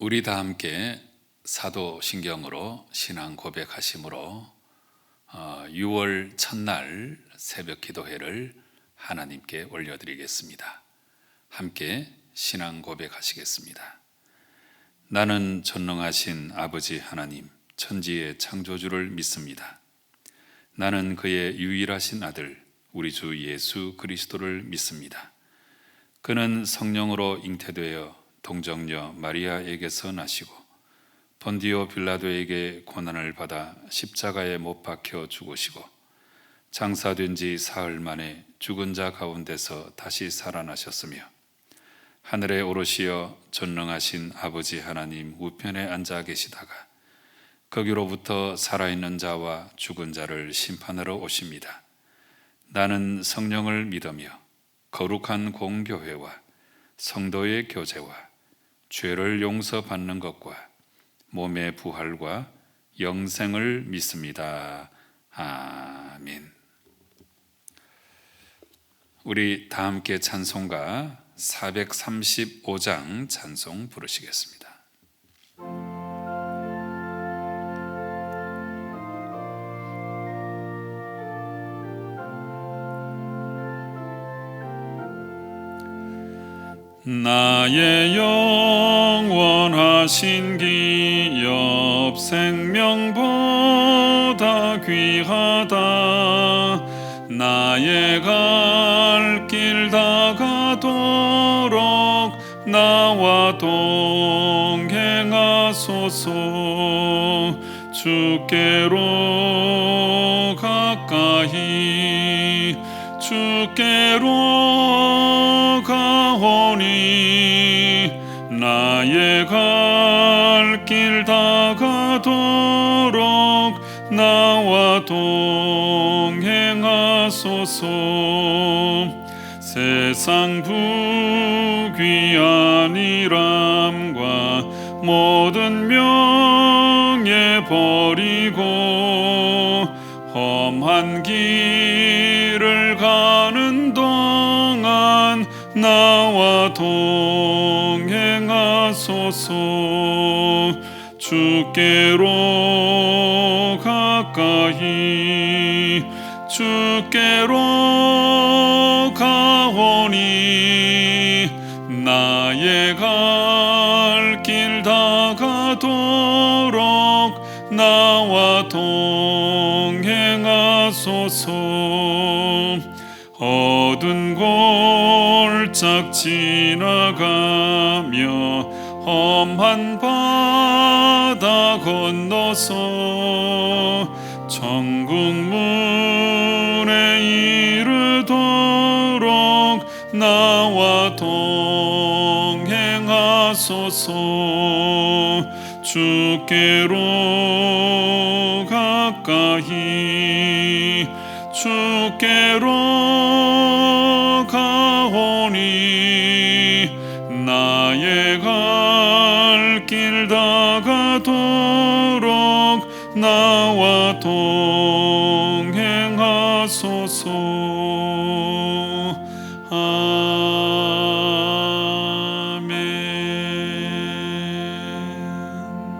우리 다 함께 사도신경으로 신앙 고백하심으로 6월 첫날 새벽 기도회를 하나님께 올려드리겠습니다. 함께 신앙 고백하시겠습니다. 나는 전능하신 아버지 하나님, 천지의 창조주를 믿습니다. 나는 그의 유일하신 아들, 우리 주 예수 그리스도를 믿습니다. 그는 성령으로 잉태되어 동정녀 마리아에게서 나시고 본디오 빌라도에게 고난을 받아 십자가에 못 박혀 죽으시고 장사된 지 사흘 만에 죽은 자 가운데서 다시 살아나셨으며 하늘에 오르시어 전능하신 아버지 하나님 우편에 앉아 계시다가 거기로부터 살아있는 자와 죽은 자를 심판하러 오십니다. 나는 성령을 믿으며 거룩한 공교회와 성도의 교제와 죄를 용서받는 것과 몸의 부활과 영생을 믿습니다. 아멘. 우리 다 함께 찬송가 435장 찬송 부르시겠습니다. 나의 영원하신 기업 생명보다 귀하다. 나의 갈 길 다가도록 나와 동행하소서. 주께로 가까이 주께로 가오니 나의 갈 길 다가도록 나와 동행하소서. 세상 부귀한 일함과 모든 명예 버리고 험한 길을 가는 동안 나와 동행하소서. 주께로 가까이 주께로 가오니 나의 갈 길 다가도록 나와 동행하소서. 어두운 골짝 지나가며 험한 바다 건너서 천국 문에 이르도록 나와 동행하소서. 주께로 가까이 주께로 가오니 나의 갈 길 다가도록 나와 동행하소서.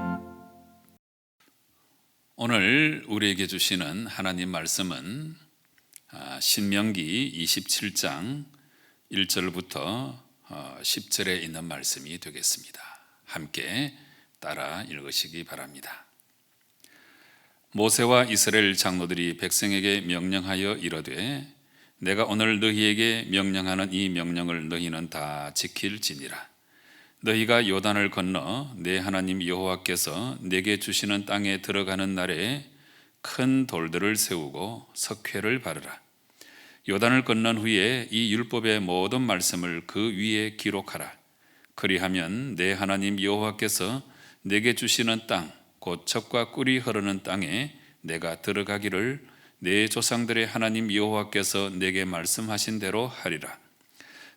아멘. 오늘 우리에게 주시는 하나님 말씀은 신명기 27장 1절부터 10절에 있는 말씀이 되겠습니다. 함께 따라 읽으시기 바랍니다. 모세와 이스라엘 장로들이 백성에게 명령하여 이르되 내가 오늘 너희에게 명령하는 이 명령을 너희는 다 지킬지니라. 너희가 요단을 건너 내 하나님 여호와께서 내게 주시는 땅에 들어가는 날에 큰 돌들을 세우고 석회를 바르라. 요단을 건넌 후에 이 율법의 모든 말씀을 그 위에 기록하라. 그리하면 내 하나님 여호와께서 내게 주시는 땅 곧 젖과 꿀이 흐르는 땅에 내가 들어가기를 내 조상들의 하나님 여호와께서 내게 말씀하신 대로 하리라.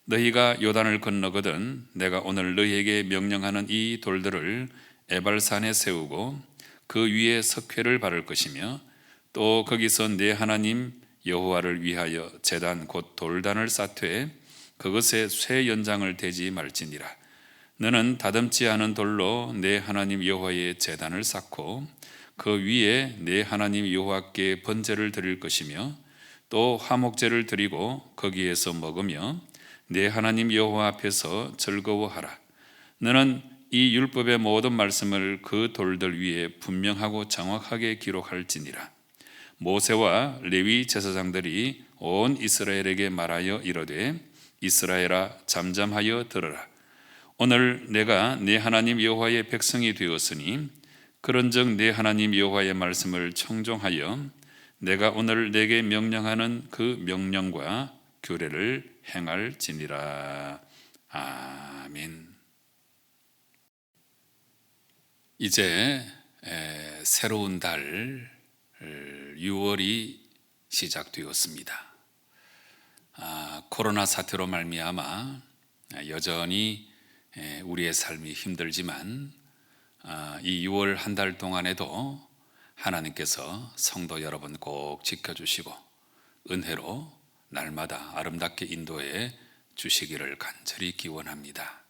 너희가 요단을 건너거든 내가 오늘 너희에게 명령하는 이 돌들을 에발산에 세우고 그 위에 석회를 바를 것이며 또 거기서 내 하나님 여호와를 위하여 제단 곧 돌단을 쌓되 그것에 쇠 연장을 대지 말지니라. 너는 다듬지 않은 돌로 내 하나님 여호와의 제단을 쌓고 그 위에 내 하나님 여호와께 번제를 드릴 것이며 또 화목제를 드리고 거기에서 먹으며 내 하나님 여호와 앞에서 즐거워하라. 너는 이 율법의 모든 말씀을 그 돌들 위에 분명하고 정확하게 기록할지니라. 모세와 레위 제사장들이 온 이스라엘에게 말하여 이르되 이스라엘아 잠잠하여 들으라. 오늘 내가 네 하나님 여호와의 백성이 되었으니 그런즉 네 하나님 여호와의 말씀을 청종하여 내가 오늘 내게 명령하는 그 명령과 규례를 행할지니라. 아멘. 이제 새로운 달 6월이 시작되었습니다. 코로나 사태로 말미암아 여전히 우리의 삶이 힘들지만 이 6월 한 달 동안에도 하나님께서 성도 여러분 꼭 지켜주시고 은혜로 날마다 아름답게 인도해 주시기를 간절히 기원합니다.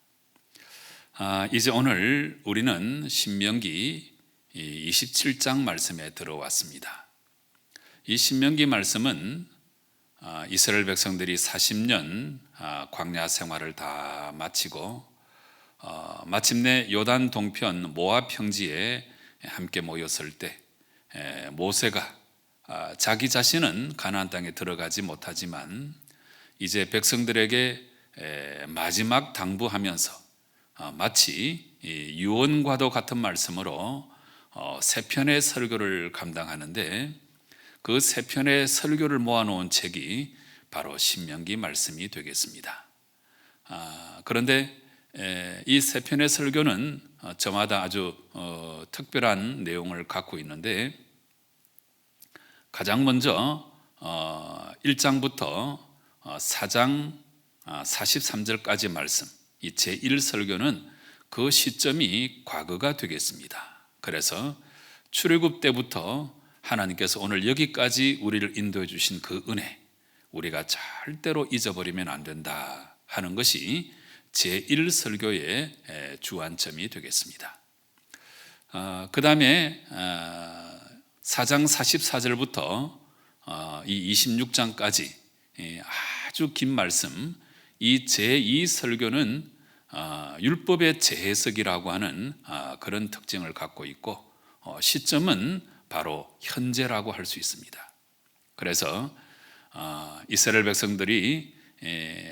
이제 오늘 우리는 신명기 27장 말씀에 들어왔습니다. 이 신명기 말씀은 이스라엘 백성들이 40년 광야 생활을 다 마치고 마침내 요단 동편 모압 평지에 함께 모였을 때 모세가 자기 자신은 가나안 땅에 들어가지 못하지만 이제 백성들에게 마지막 당부하면서 마치 유언과도 같은 말씀으로 세 편의 설교를 감당하는데 그 세 편의 설교를 모아놓은 책이 바로 신명기 말씀이 되겠습니다. 그런데 이 세 편의 설교는 저마다 아주 특별한 내용을 갖고 있는데 가장 먼저 1장부터 4장 43절까지 말씀, 이 제1설교는 그 시점이 과거가 되겠습니다. 그래서 출애굽 때부터 하나님께서 오늘 여기까지 우리를 인도해 주신 그 은혜, 우리가 절대로 잊어버리면 안 된다 하는 것이 제1설교의 주안점이 되겠습니다. 그 다음에 4장 44절부터 이 26장까지 아주 긴 말씀, 이 제2설교는 율법의 재해석이라고 하는 그런 특징을 갖고 있고 시점은 바로 현재라고 할 수 있습니다. 그래서 이스라엘 백성들이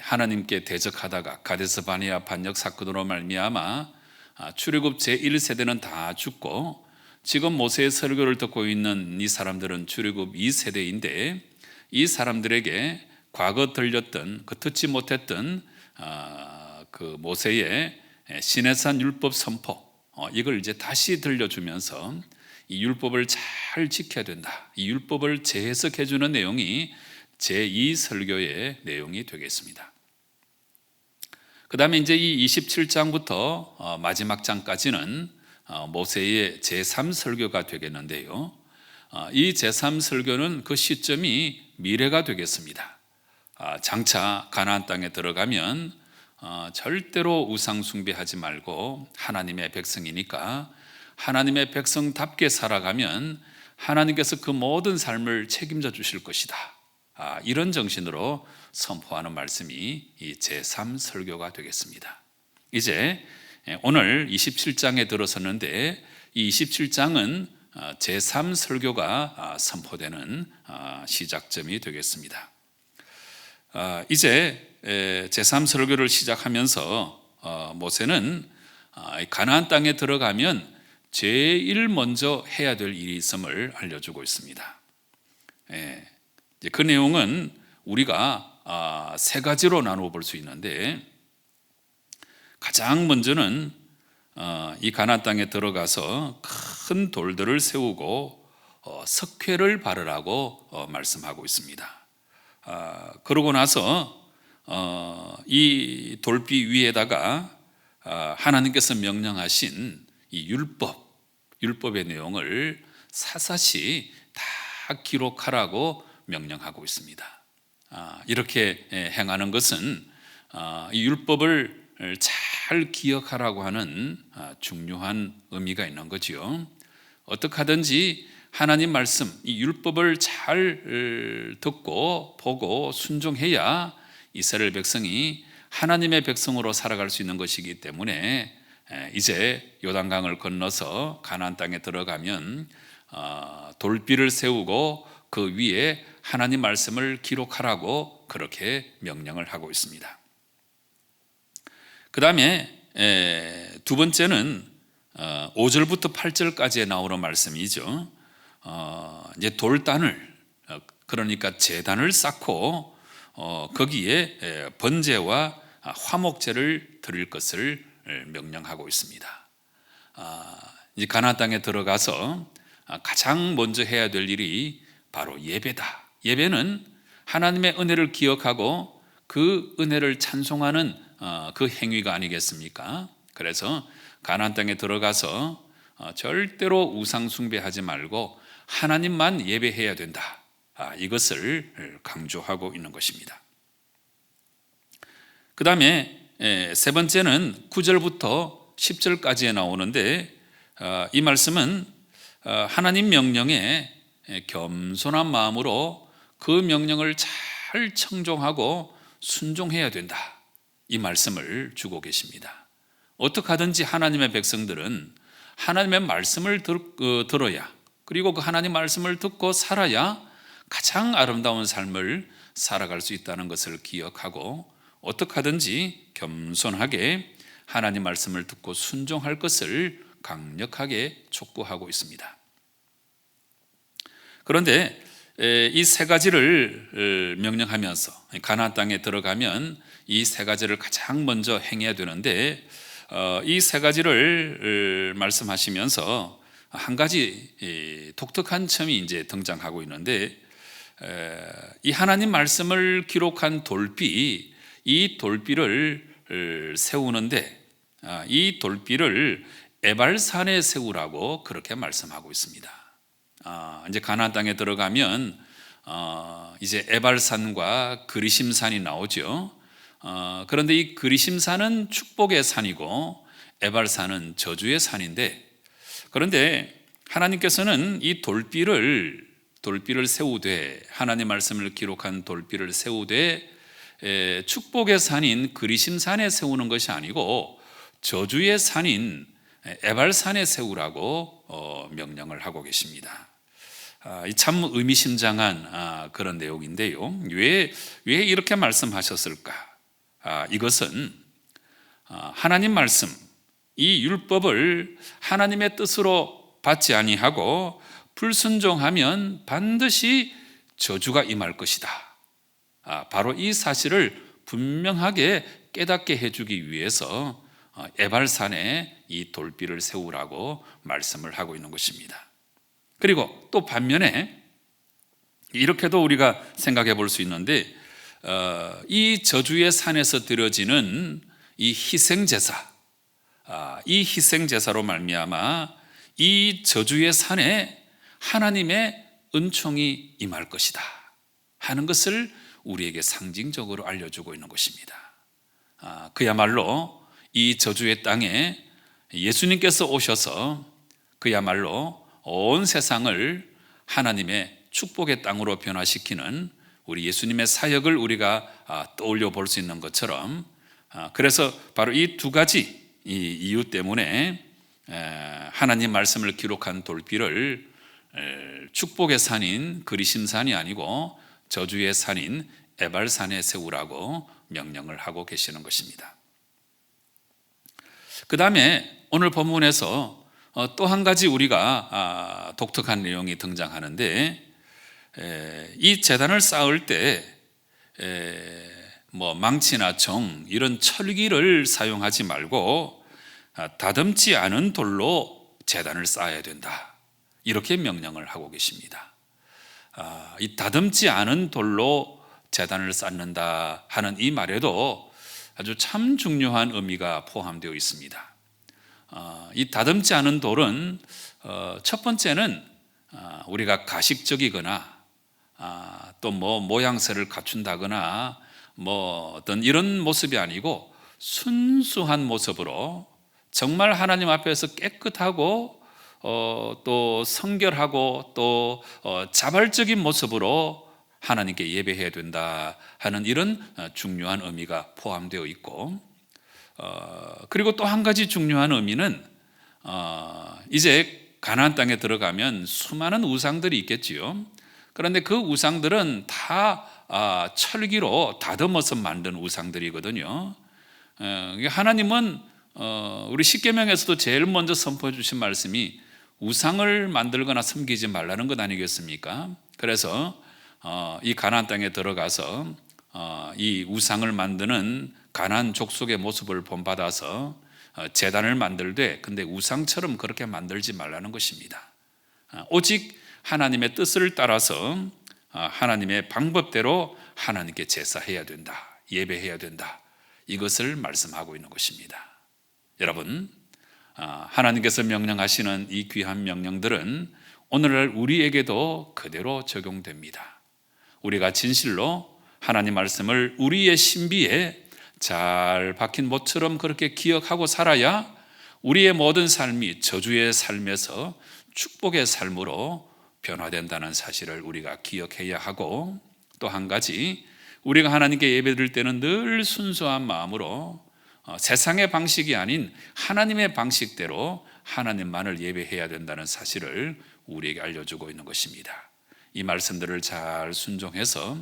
하나님께 대적하다가 가데스 바네아 반역 사건으로 말미암아 출애굽 제1세대는 다 죽고 지금 모세의 설교를 듣고 있는 이 사람들은 출애굽 2세대인데 이 사람들에게 과거 들렸던 그 듣지 못했던 그 모세의 시내산 율법 선포, 이걸 이제 다시 들려주면서 이 율법을 잘 지켜야 된다, 이 율법을 재해석해 주는 내용이 제2설교의 내용이 되겠습니다. 그 다음에 이제 이 27장부터 마지막 장까지는 모세의 제3설교가 되겠는데요, 이 제3설교는 그 시점이 미래가 되겠습니다. 장차 가나안 땅에 들어가면 절대로 우상 숭배하지 말고 하나님의 백성이니까 하나님의 백성답게 살아가면 하나님께서 그 모든 삶을 책임져 주실 것이다, 이런 정신으로 선포하는 말씀이 이 제3설교가 되겠습니다. 이제 오늘 27장에 들어섰는데 이 27장은 제3설교가 선포되는 시작점이 되겠습니다. 이제 제3설교를 시작하면서 모세는 가나안 땅에 들어가면 제일 먼저 해야 될 일이 있음을 알려주고 있습니다. 그 내용은 우리가 세 가지로 나누어 볼 수 있는데 가장 먼저는 이 가나안 땅에 들어가서 큰 돌들을 세우고 석회를 바르라고 말씀하고 있습니다. 그러고 나서 이 돌비 위에다가 하나님께서 명령하신 이 율법의 내용을 사사시 다 기록하라고 명령하고 있습니다. 이렇게 행하는 것은 이 율법을 잘 잘 기억하라고 하는 중요한 의미가 있는 거지요. 어떻게 하든지 하나님 말씀, 이 율법을 잘 듣고 보고 순종해야 이스라엘 백성이 하나님의 백성으로 살아갈 수 있는 것이기 때문에 이제 요단강을 건너서 가나안 땅에 들어가면 돌비를 세우고 그 위에 하나님 말씀을 기록하라고 그렇게 명령을 하고 있습니다. 그 다음에 두 번째는 5절부터 8절까지에 나오는 말씀이죠. 이제 돌단을, 그러니까 제단을 쌓고 거기에 번제와 화목제를 드릴 것을 명령하고 있습니다. 이제 가나안 땅에 들어가서 가장 먼저 해야 될 일이 바로 예배다. 예배는 하나님의 은혜를 기억하고 그 은혜를 찬송하는 그 행위가 아니겠습니까? 그래서 가나안 땅에 들어가서 절대로 우상 숭배하지 말고 하나님만 예배해야 된다. 이것을 강조하고 있는 것입니다. 그 다음에 세 번째는 9절부터 10절까지에 나오는데 이 말씀은 하나님 명령에 겸손한 마음으로 그 명령을 잘 청종하고 순종해야 된다. 이 말씀을 주고 계십니다. 어떻게 하든지 하나님의 백성들은 하나님의 말씀을 들어야, 그리고 그 하나님 말씀을 듣고 살아야 가장 아름다운 삶을 살아갈 수 있다는 것을 기억하고 어떻게 하든지 겸손하게 하나님 말씀을 듣고 순종할 것을 강력하게 촉구하고 있습니다. 그런데 이 세 가지를 명령하면서 가나안 땅에 들어가면 이 세 가지를 가장 먼저 행해야 되는데 이 세 가지를 말씀하시면서 한 가지 독특한 점이 이제 등장하고 있는데 이 하나님 말씀을 기록한 돌비, 이 돌비를 세우는데 이 돌비를 에발산에 세우라고 그렇게 말씀하고 있습니다. 이제 가나안 땅에 들어가면 이제 에발산과 그리심산이 나오죠. 그런데 이 그리심산은 축복의 산이고 에발산은 저주의 산인데, 그런데 하나님께서는 이 돌비를 세우되, 하나님 말씀을 기록한 돌비를 세우되 축복의 산인 그리심산에 세우는 것이 아니고 저주의 산인 에발산에 세우라고 명령을 하고 계십니다. 참 의미심장한 그런 내용인데요. 왜 이렇게 말씀하셨을까? 이것은 하나님 말씀, 이 율법을 하나님의 뜻으로 받지 아니하고 불순종하면 반드시 저주가 임할 것이다. 바로 이 사실을 분명하게 깨닫게 해주기 위해서 에발산에 이 돌비를 세우라고 말씀을 하고 있는 것입니다. 그리고 또 반면에 이렇게도 우리가 생각해 볼 수 있는데 이 저주의 산에서 드려지는 이 희생제사, 이 희생제사로 말미암아 이 저주의 산에 하나님의 은총이 임할 것이다 하는 것을 우리에게 상징적으로 알려주고 있는 것입니다. 그야말로 이 저주의 땅에 예수님께서 오셔서 그야말로 온 세상을 하나님의 축복의 땅으로 변화시키는 우리 예수님의 사역을 우리가 떠올려 볼 수 있는 것처럼, 그래서 바로 이 두 가지 이유 때문에 하나님 말씀을 기록한 돌비를 축복의 산인 그리심산이 아니고 저주의 산인 에발산에 세우라고 명령을 하고 계시는 것입니다. 그 다음에 오늘 본문에서 또 한 가지 우리가 독특한 내용이 등장하는데, 이 제단을 쌓을 때 망치나 정 이런 철기를 사용하지 말고 다듬지 않은 돌로 제단을 쌓아야 된다, 이렇게 명령을 하고 계십니다. 이 다듬지 않은 돌로 제단을 쌓는다 하는 이 말에도 아주 참 중요한 의미가 포함되어 있습니다. 이 다듬지 않은 돌은 첫 번째는 우리가 가식적이거나 또 모양새를 갖춘다거나 어떤 이런 모습이 아니고 순수한 모습으로 정말 하나님 앞에서 깨끗하고 또 성결하고 또 자발적인 모습으로 하나님께 예배해야 된다 하는 이런 중요한 의미가 포함되어 있고, 그리고 또 한 가지 중요한 의미는 이제 가나안 땅에 들어가면 수많은 우상들이 있겠지요. 그런데 그 우상들은 다 철기로 다듬어서 만든 우상들이거든요. 하나님은 우리 십계명에서도 제일 먼저 선포해 주신 말씀이 우상을 만들거나 섬기지 말라는 것 아니겠습니까? 그래서 이 가나안 땅에 들어가서 이 우상을 만드는 가나안 족속의 모습을 본받아서 제단을 만들되, 근데 우상처럼 그렇게 만들지 말라는 것입니다. 오직 하나님의 뜻을 따라서 하나님의 방법대로 하나님께 제사해야 된다, 예배해야 된다, 이것을 말씀하고 있는 것입니다. 여러분, 하나님께서 명령하시는 이 귀한 명령들은 오늘날 우리에게도 그대로 적용됩니다. 우리가 진실로 하나님 말씀을 우리의 신비에 잘 박힌 못처럼 그렇게 기억하고 살아야 우리의 모든 삶이 저주의 삶에서 축복의 삶으로 변화된다는 사실을 우리가 기억해야 하고, 또 한 가지, 우리가 하나님께 예배드릴 때는 늘 순수한 마음으로 세상의 방식이 아닌 하나님의 방식대로 하나님만을 예배해야 된다는 사실을 우리에게 알려주고 있는 것입니다. 이 말씀들을 잘 순종해서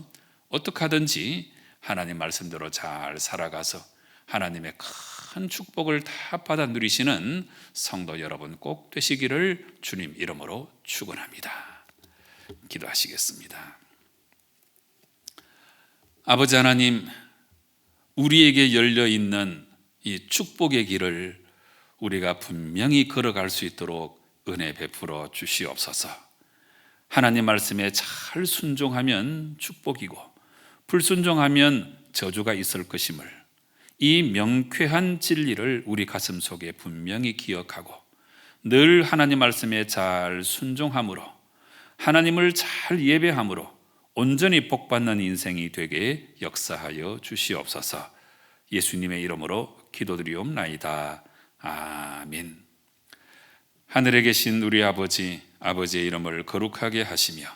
어떻게 하든지 하나님 말씀대로 잘 살아가서 하나님의 큰 축복을 다 받아 누리시는 성도 여러분 꼭 되시기를 주님 이름으로 축원합니다. 기도하시겠습니다. 아버지 하나님, 우리에게 열려있는 이 축복의 길을 우리가 분명히 걸어갈 수 있도록 은혜 베풀어 주시옵소서. 하나님 말씀에 잘 순종하면 축복이고 불순종하면 저주가 있을 것임을, 이 명쾌한 진리를 우리 가슴 속에 분명히 기억하고 늘 하나님 말씀에 잘 순종함으로 하나님을 잘 예배함으로 온전히 복받는 인생이 되게 역사하여 주시옵소서. 예수님의 이름으로 기도드리옵나이다. 아멘. 하늘에 계신 우리 아버지, 아버지의 이름을 거룩하게 하시며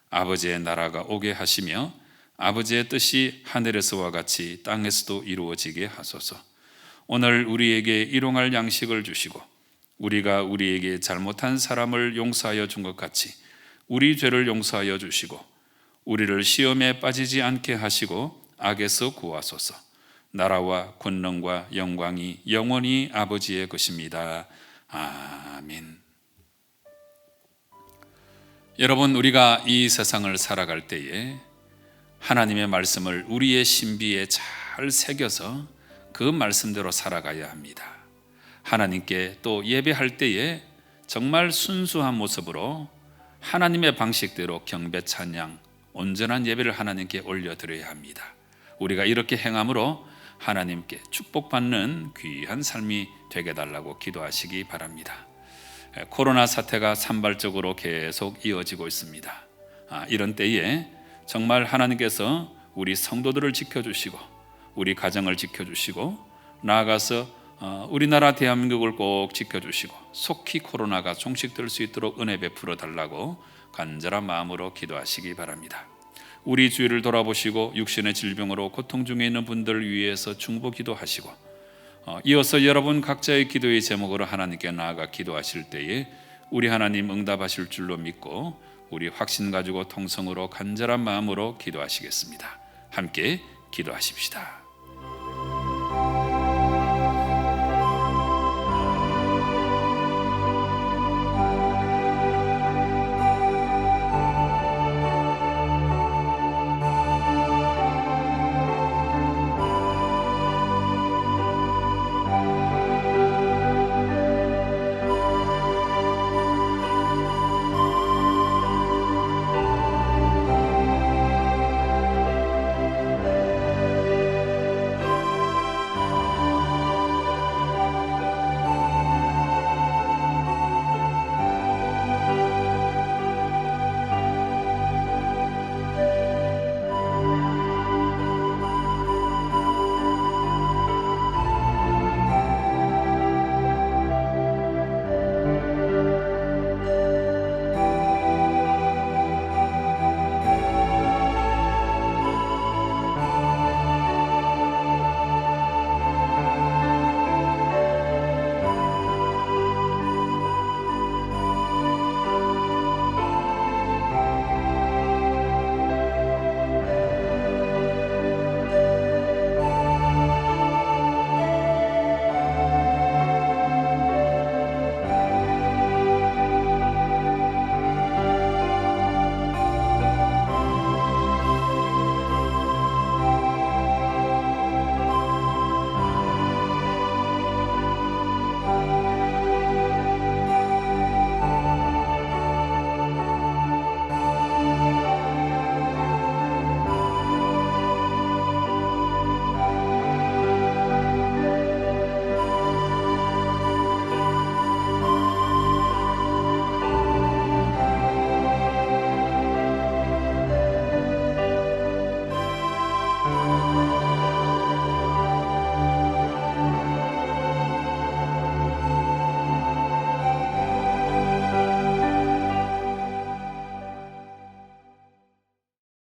아버지의 나라가 오게 하시며 아버지의 뜻이 하늘에서와 같이 땅에서도 이루어지게 하소서. 오늘 우리에게 일용할 양식을 주시고 우리가 우리에게 잘못한 사람을 용서하여 준 것 같이 우리 죄를 용서하여 주시고 우리를 시험에 빠지지 않게 하시고 악에서 구하소서. 나라와 권능과 영광이 영원히 아버지의 것입니다. 아멘. 여러분, 우리가 이 세상을 살아갈 때에 하나님의 말씀을 우리의 신비에 잘 새겨서 그 말씀대로 살아가야 합니다. 하나님께 또 예배할 때에 정말 순수한 모습으로 하나님의 방식대로 경배 찬양 온전한 예배를 하나님께 올려드려야 합니다. 우리가 이렇게 행함으로 하나님께 축복받는 귀한 삶이 되게 달라고 기도하시기 바랍니다. 코로나 사태가 산발적으로 계속 이어지고 있습니다. 이런 때에 정말 하나님께서 우리 성도들을 지켜주시고 우리 가정을 지켜주시고 나아가서 우리나라 대한민국을 꼭 지켜주시고 속히 코로나가 종식될 수 있도록 은혜 베풀어 달라고 간절한 마음으로 기도하시기 바랍니다. 우리 주위를 돌아보시고 육신의 질병으로 고통 중에 있는 분들을 위해서 중보 기도하시고 이어서 여러분 각자의 기도의 제목으로 하나님께 나아가 기도하실 때에 우리 하나님 응답하실 줄로 믿고 우리 확신 가지고 통성으로 간절한 마음으로 기도하시겠습니다. 함께 기도하십시다.